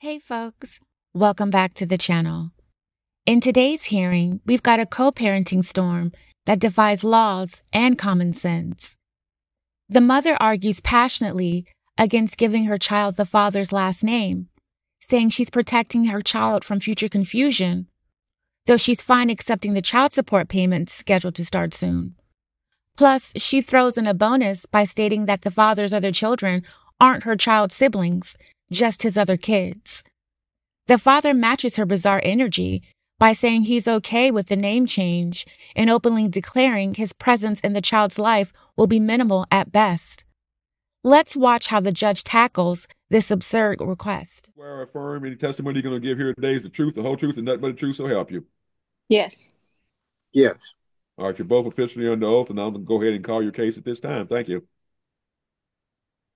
Hey folks, welcome back to the channel. In today's hearing, we've got a co-parenting storm that defies laws and common sense. The mother argues passionately against giving her child the father's last name, saying she's protecting her child from future confusion, though she's fine accepting the child support payments scheduled to start soon. Plus, she throws in a bonus by stating that the father's other children aren't her child's siblings, just his other kids. The father matches her bizarre energy by saying he's okay with the name change and openly declaring his presence in the child's life will be minimal at best. Let's watch how the judge tackles this absurd request. Swear or affirm any testimony you're going to give here today is the truth, the whole truth, and nothing but the truth, so help you. Yes. Yes. All right, you're both officially under oath, and I'm going to go ahead and call your case at this time. Thank you.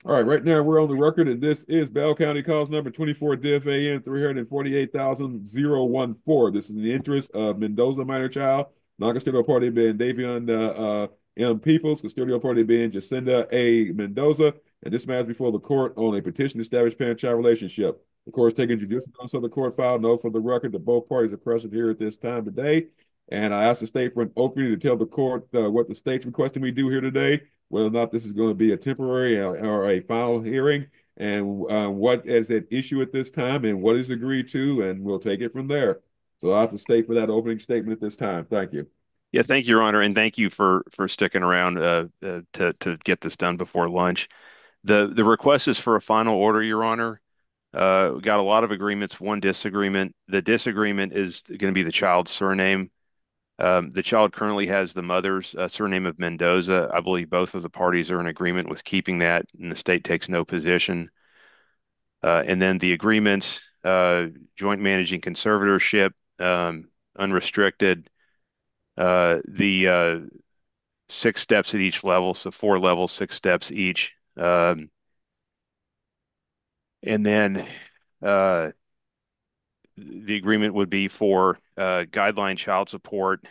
All right, right now we're on the record, and this is Bell County cause number 24-DFAN 348,014. This is in the interest of Mendoza minor child, non-custodial party being Davion M. Peoples, custodial party being Jacinda A. Mendoza, and this matters before the court on a petition to establish parent-child relationship. The court is taking judicial notice of the court file. Note for the record that both parties are present here at this time today. And I asked the state for an opening to tell the court what the state's requesting we do here today, whether or not this is going to be a temporary or a final hearing, and what is at issue at this time, and what is agreed to, and we'll take it from there. So I ask the state for that opening statement at this time. Thank you. Yeah, thank you, Your Honor, and thank you for sticking around to get this done before lunch. The request is for a final order, Your Honor. We got a lot of agreements, one disagreement. The disagreement is going to be the child's surname. The child currently has the mother's surname of Mendoza. I believe both of the parties are in agreement with keeping that, and the state takes no position. And then the agreement, joint managing conservatorship, unrestricted, the 6 steps at each level, so 4 levels, 6 steps each. And then the agreement would be for guideline child support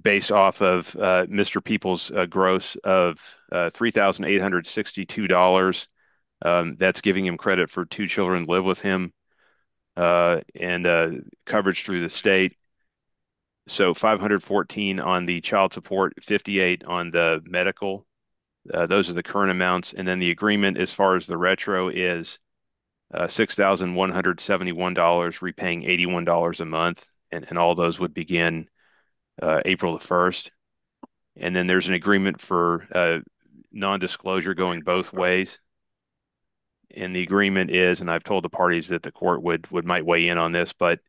based off of Mr. Peoples' gross of $3,862. That's giving him credit for 2 children live with him and coverage through the state. So 514 on the child support, 58 on the medical. Those are the current amounts. And then the agreement as far as the retro is $6,171, repaying $81 a month. And all those would begin April the 1st. And then there's an agreement for non-disclosure going both ways. And the agreement is, and I've told the parties that the court might weigh in on this, but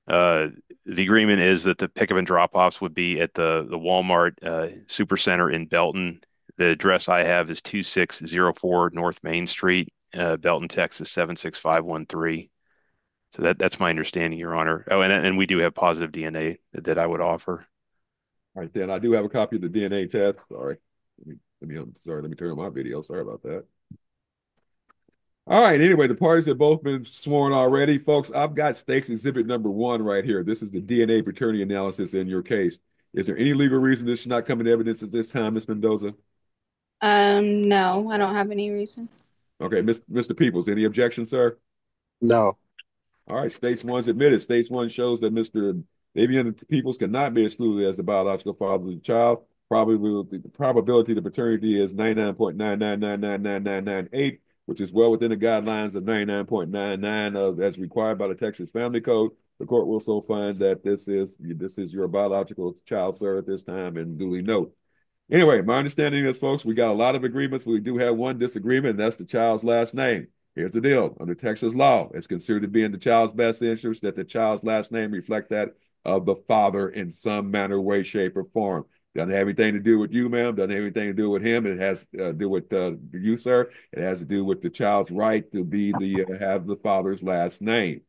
the agreement is that the pickup and drop-offs would be at the Walmart Supercenter in Belton. The address I have is 2604 North Main Street, Belton, Texas 76513. So that's my understanding, Your Honor. Oh, and we do have positive DNA that I would offer. All right, then I do have a copy of the DNA test. Sorry, let me turn on my video. Sorry about that. All right, anyway, the parties have both been sworn already. Folks, I've got State's Exhibit number 1 right here. This is the DNA paternity analysis in your case. Is there any legal reason this should not come into evidence at this time, Ms. Mendoza? No, I don't have any reason. Okay, Mr. Peoples, any objections, sir? No. All right, States 1's admitted. States 1 shows that Mr. Davion Peoples cannot be excluded as the biological father of the child. The probability of paternity is 99.9999998, which is well within the guidelines of 99.99 as required by the Texas Family Code. The court will also find that this is your biological child, sir, at this time, and duly note. Anyway, my understanding is, folks, we got a lot of agreements. We do have one disagreement, and that's the child's last name. Here's the deal. Under Texas law, it's considered to be in the child's best interest that the child's last name reflect that of the father in some manner, way, shape, or form. Doesn't have anything to do with you, ma'am. Doesn't have anything to do with him. It has to do with you, sir. It has to do with the child's right to be have the father's last name.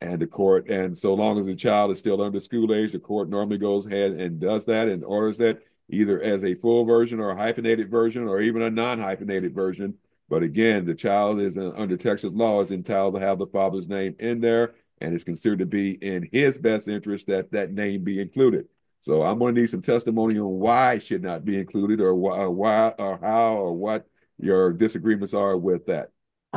And the court, and so long as the child is still under school age, the court normally goes ahead and does that and orders that either as a full version or a hyphenated version or even a non-hyphenated version. But again, the child is under Texas law is entitled to have the father's name in there, and it's considered to be in his best interest that that name be included. So I'm going to need some testimony on why it should not be included, or why or how or what your disagreements are with that.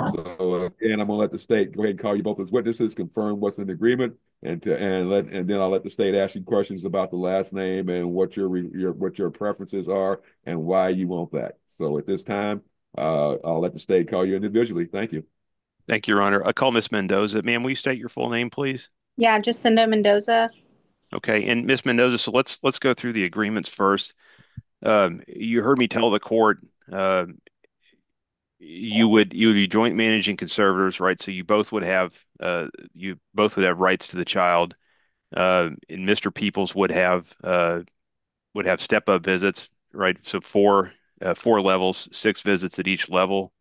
So again, I'm gonna let the state go ahead and call you both as witnesses, confirm what's in the agreement, and then I'll let the state ask you questions about the last name and what your preferences are and why you want that. So at this time, I'll let the state call you individually. Thank you. Thank you, Your Honor. I call Miss Mendoza. Ma'am, will you state your full name, please? Yeah, Jacinda Mendoza. Okay, and Miss Mendoza, so let's go through the agreements first. You heard me tell the court uh, you would be joint managing conservators, right? So you both would have rights to the child. And Mr. Peoples would have step-up visits, right? So four levels, 6 visits at each level.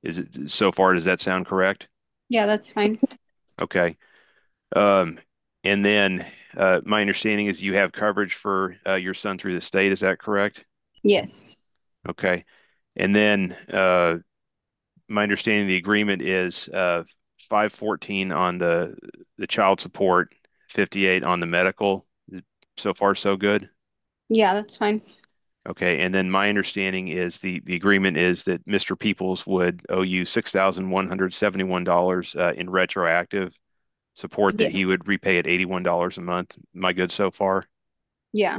Is it so far? Does that sound correct? Yeah, that's fine. Okay. Um, and then my understanding is you have coverage for your son through the state. Is that correct? Yes. Okay. And then my understanding of the agreement is 514 on the child support, 58 on the medical. So far, so good. Yeah, that's fine. Okay. And then my understanding is the agreement is that Mr. Peoples would owe you $6,171 in retroactive support that Yeah. he would repay at $81 a month. Am I good so far? Yeah.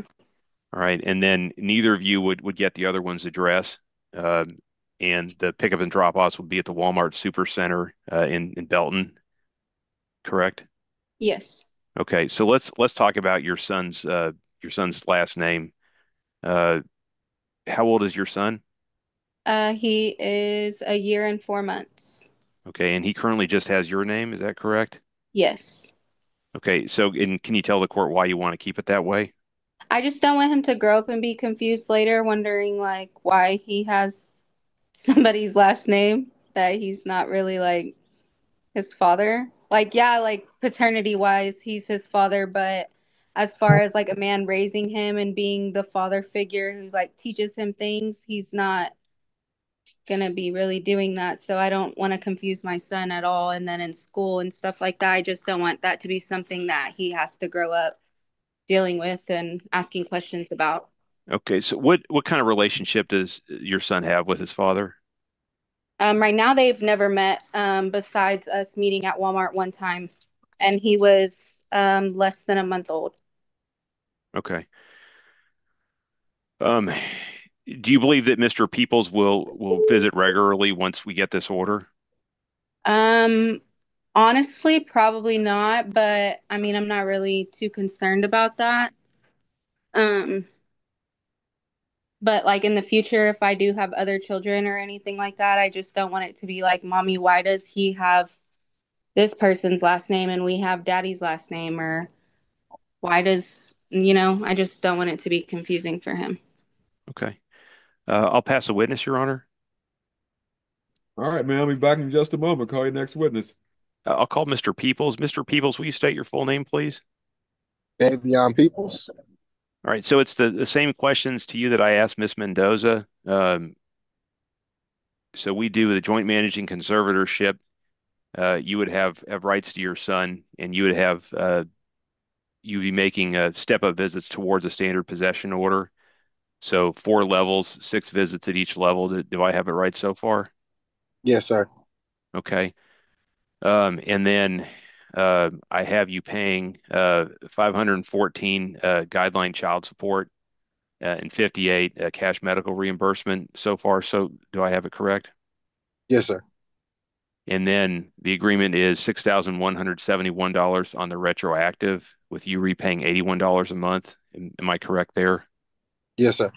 All right. And then neither of you would get the other one's address. Um, and the pickup and drop offs would be at the Walmart Super Center in Belton, correct? Yes. Okay. So let's talk about your son's last name. Uh, how old is your son? He is a year and 4 months. Okay, and he currently just has your name, is that correct? Yes. Okay, so and can you tell the court why you want to keep it that way? I just don't want him to grow up and be confused later, wondering like why he has somebody's last name that he's not really like his father. Like, yeah, like paternity wise, he's his father, but as far as like a man raising him and being the father figure who like teaches him things, he's not gonna be really doing that. So I don't want to confuse my son at all. And then in school and stuff like that, I just don't want that to be something that he has to grow up dealing with and asking questions about. Okay, so what kind of relationship does your son have with his father? Right now, they've never met besides us meeting at Walmart one time, and he was less than a month old. Okay. Um, do you believe that Mr. Peoples will visit regularly once we get this order? Um, Honestly, probably not, but I mean, I'm not really too concerned about that. Um, but like in the future, if I do have other children or anything like that, I just don't want it to be like, Mommy, why does he have this person's last name and we have daddy's last name? Or why does, I just don't want it to be confusing for him. Okay. I'll pass a witness, Your Honor. All right, man. I'll be back in just a moment. Call your next witness. I'll call Mr. Peoples. Mr. Peoples, will you state your full name, please? Davion Peoples. All right, so it's the same questions to you that I asked Miss Mendoza. So we do the joint managing conservatorship. You would have rights to your son, and you'd be making step-up visits towards a standard possession order. So 4 levels, 6 visits at each level. Do I have it right so far? Yes, sir. Okay. And then I have you paying 514 guideline child support and 58 cash medical reimbursement so far. So do I have it correct? Yes, sir. And then the agreement is $6,171 on the retroactive, with you repaying $81 a month. Am I correct there? Yes, sir.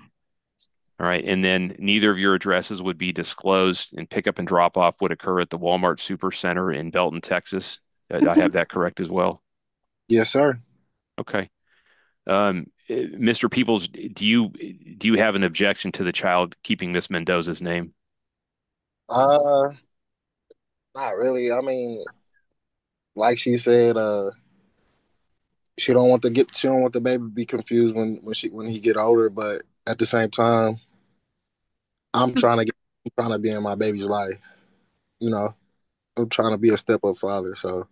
All right. And then neither of your addresses would be disclosed, and pickup and drop off would occur at the Walmart Super Center in Belton, Texas. I have that correct as well. Yes, sir. Okay. Mr. Peoples, do you have an objection to the child keeping Miss Mendoza's name? Uh, Not really. I mean, like she said, she don't want the baby to be confused when he get older, but at the same time, I'm trying to be in my baby's life, you know. I'm trying to be a step up father, so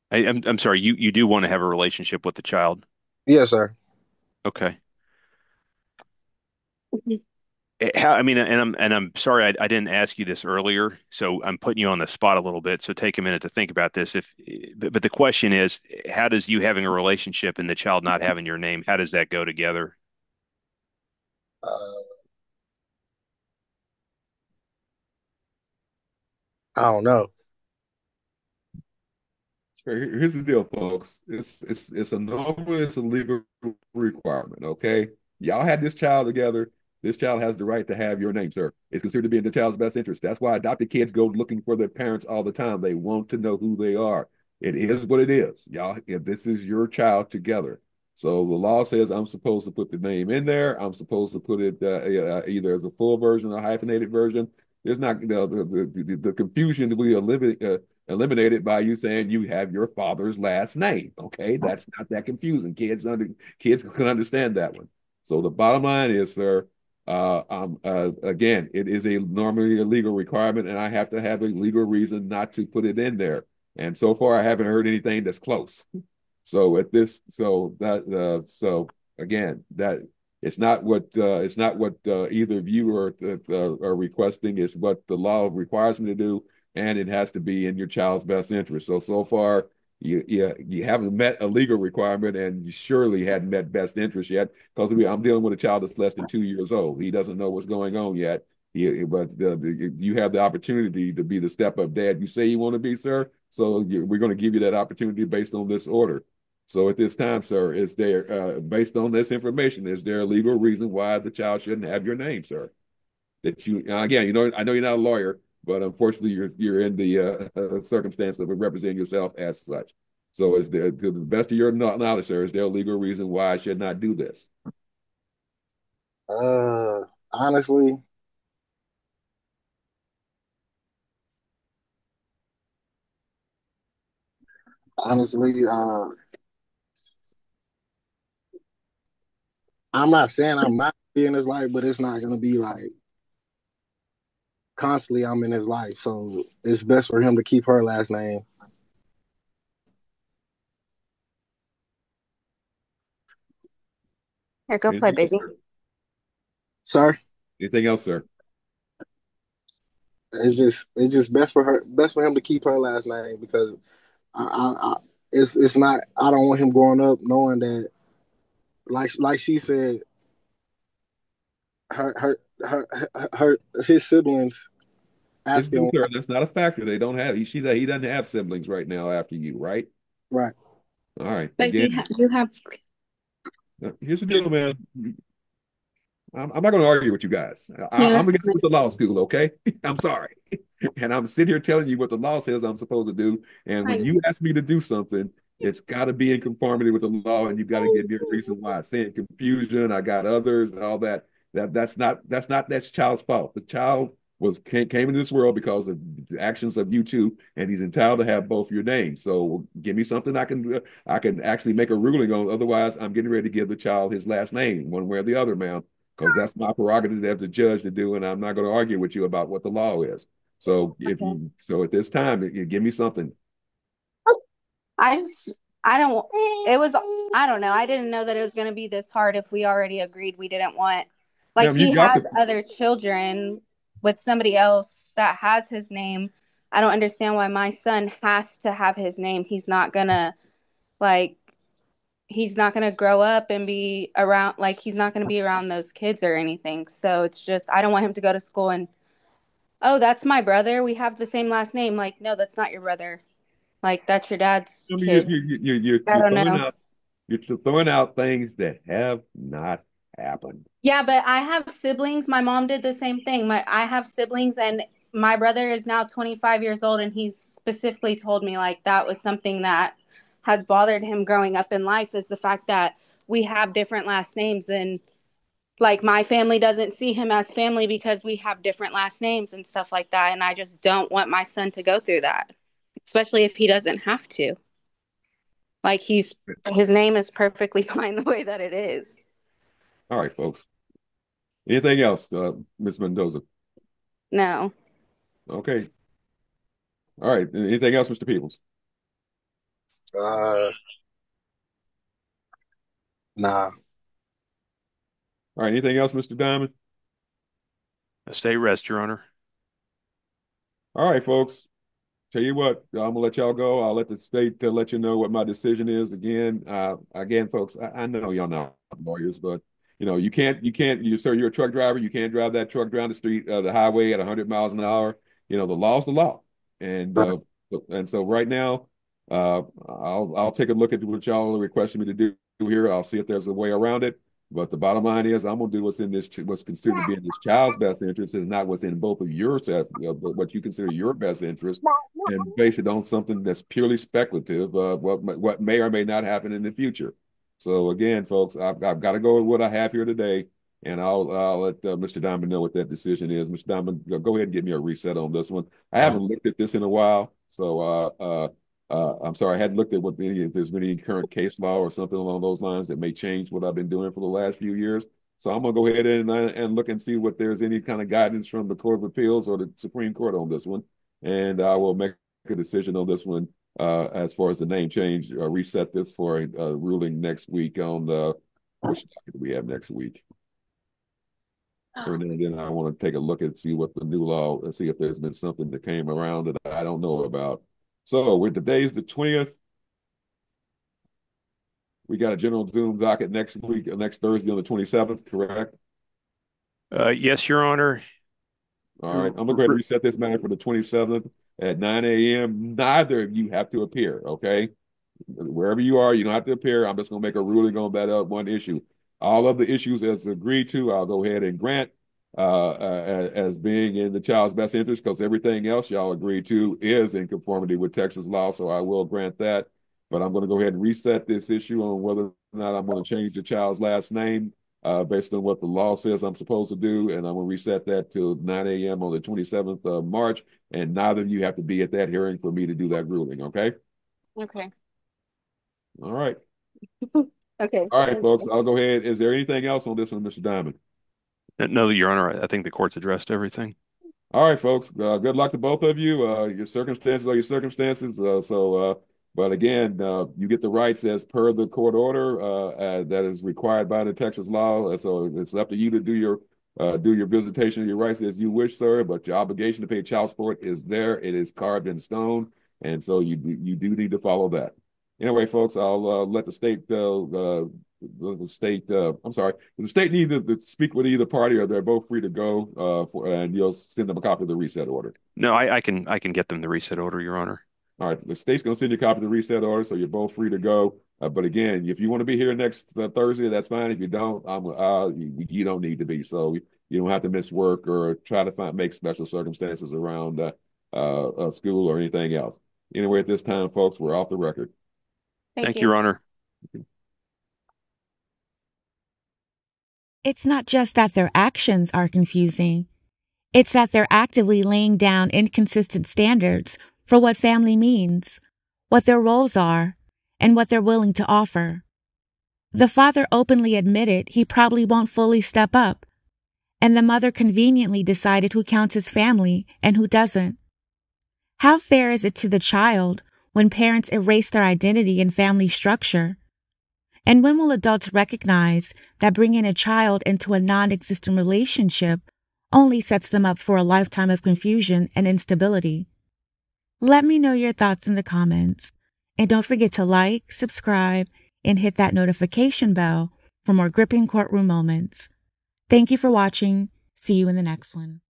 I'm sorry, you do want to have a relationship with the child. yes, sir. Okay. How, I mean, and I'm sorry I didn't ask you this earlier, so I'm putting you on the spot a little bit. So take a minute to think about this. But the question is, how does you having a relationship and the child not having your name, how does that go together? Uh, I don't know. Here's the deal, folks. It's a normal, it's a legal requirement. Okay, y'all had this child together. This child has the right to have your name, sir. It's considered to be in the child's best interest. That's why adopted kids go looking for their parents all the time. They want to know who they are. It is what it is, y'all. If this is your child together, so the law says I'm supposed to put the name in there. I'm supposed to put it either as a full version or a hyphenated version. There's not the confusion that we eliminated by you saying you have your father's last name. Okay, that's not that confusing. Kids can understand that one. So the bottom line is, sir, again, it is a normally a legal requirement, and I have to have a legal reason not to put it in there. And so far, I haven't heard anything that's close. So at this, so that, so again, that it's not what either of you are requesting. It's what the law requires me to do, and it has to be in your child's best interest. So far, you haven't met a legal requirement, and you surely hadn't met best interest yet, because I'm dealing with a child that's less than 2 years old. He doesn't know what's going on yet. But you have the opportunity to be the step-up dad you say you want to be, sir. So we're going to give you that opportunity based on this order. So at this time, sir, is there, based on this information, is there a legal reason why the child shouldn't have your name, sir? That you, again, I know you're not a lawyer, but unfortunately, you're in the circumstance of representing yourself as such. So, is there, to the best of your knowledge, sir, is there a legal reason why I should not do this? Uh, honestly, honestly, I'm not saying I'm not in his life, but it's not gonna be like constantly I'm in his life. So it's best for him to keep her last name. Here, go play, Anything else, baby. sir? Sir, Anything else, sir? it's just best for him to keep her last name because I it's not. I don't want him growing up knowing that like she said, her her her his siblings It's good, asking sir. That's not a factor. They don't have, he doesn't have siblings right now after you, right? right. All right. But Again, you have. here's the deal, man. I'm not going to argue with you guys. Yeah, I'm going that's to get fine. with the law school, okay? I'm sorry. And I'm sitting here telling you what the law says I'm supposed to do. And when Fine. you ask me to do something, it's got to be in conformity with the law, and you've got to give me a reason why. Saying confusion, I got others, all that. That's the child's fault. The child came into this world because of the actions of you two, and he's entitled to have both your names. So give me something I can actually make a ruling on. Otherwise, I'm getting ready to give the child his last name, one way or the other, ma'am, because that's my prerogative as the judge to do, and I'm not going to argue with you about what the law is. So Okay. at this time, give me something. I just, I don't, it was, I don't know. I didn't know that it was going to be this hard if we already agreed we didn't want, like, Ma'am, he y'all has could, other children with somebody else that has his name. I don't understand why my son has to have his name. Like, he's not going to grow up and be around, like, he's not going to be around those kids or anything. So it's just, I don't want him to go to school and, oh, that's my brother. We have the same last name. Like, no, that's not your brother. Like, that's your dad's I mean, kid. I you're don't know. throwing out things that have not happened. Yeah, but I have siblings. My mom did the same thing. I have siblings, and my brother is now 25 years old, and he's specifically told me like that was something that has bothered him growing up in life is the fact that we have different last names, and like my family doesn't see him as family because we have different last names and stuff like that, and I just don't want my son to go through that, especially if he doesn't have to. Like his name is perfectly fine the way that it is. All right, folks. Anything else, Ms. Mendoza? No. Okay. All right. Anything else, Mr. Peoples? Uh, nah. All right. Anything else, Mr. Diamond? State rest, Your Honor. All right, folks. Tell you what, I'm gonna let y'all go. I'll let the state let you know what my decision is. Again, folks, I know y'all not lawyers, but sir, you're a truck driver. You can't drive that truck down the street, the highway at 100 miles an hour. The law's the law, and Right. so right now, I'll take a look at what y'all are requesting me to do here. I'll see if there's a way around it. But the bottom line is, I'm gonna do what's considered to be in this child's best interest, and not what's in both of your what you consider your best interest, and base it on something that's purely speculative, what may or may not happen in the future. So again, folks, I've got to go with what I have here today, and I'll let Mr. Diamond know what that decision is. Mr. Diamond, go ahead and give me a reset on this one. I haven't looked at this in a while, so I'm sorry, I hadn't looked at if there's been any current case law or something along those lines that may change what I've been doing for the last few years. So I'm gonna go ahead and look and see what there's any kind of guidance from the Court of Appeals or the Supreme Court on this one, and I will make a decision on this one as far as the name change. Reset this for a ruling next week on which docket do we have next week. And then I want to take a look at see what the new law, see if there's been something that came around that I don't know about. So with today's the 20th, we got a general Zoom docket next week, next Thursday on the 27th, correct? Yes, Your Honor. All right, I'm gonna go ahead and reset this matter for the 27th at 9 a.m. Neither of you have to appear, okay? Wherever you are, you don't have to appear. I'm just gonna make a ruling on that one issue. All of the issues as agreed to, I'll go ahead and grant as being in the child's best interest, because everything else y'all agreed to is in conformity with Texas law, so I will grant that. But I'm going to go ahead and reset this issue on whether or not I'm going to change the child's last name based on what the law says I'm supposed to do, and I'm going to reset that to 9 a.m. on the 27th of March, and neither of you have to be at that hearing for me to do that ruling, okay? Okay. All right. Okay. All right, folks, I'll go ahead. Is there anything else on this one, Mr. Diamond? No, Your Honor, I think the court's addressed everything. All right, folks. Good luck to both of you. Your circumstances are your circumstances. But again, you get the rights as per the court order that is required by the Texas law. So it's up to you to do your visitation of your rights as you wish, sir. But your obligation to pay child support is there. It is carved in stone, and so you do need to follow that. Anyway, folks, I'll let the state I'm sorry. Does the state need to speak with either party, or they're both free to go and you'll send them a copy of the reset order? No, I can get them the reset order, Your Honor. All right, the state's going to send you a copy of the reset order, so you're both free to go. But again, if you want to be here next Thursday, that's fine. If you don't, you don't need to be. So you don't have to miss work or try to make special circumstances around school or anything else. Anyway, at this time, folks, we're off the record. Thank you, Your Honor. It's not just that their actions are confusing. It's that they're actively laying down inconsistent standards for what family means, what their roles are, and what they're willing to offer. The father openly admitted he probably won't fully step up, and the mother conveniently decided who counts as family and who doesn't. How fair is it to the child when parents erase their identity and family structure? And when will adults recognize that bringing a child into a non-existent relationship only sets them up for a lifetime of confusion and instability? Let me know your thoughts in the comments. And don't forget to like, subscribe, and hit that notification bell for more gripping courtroom moments. Thank you for watching. See you in the next one.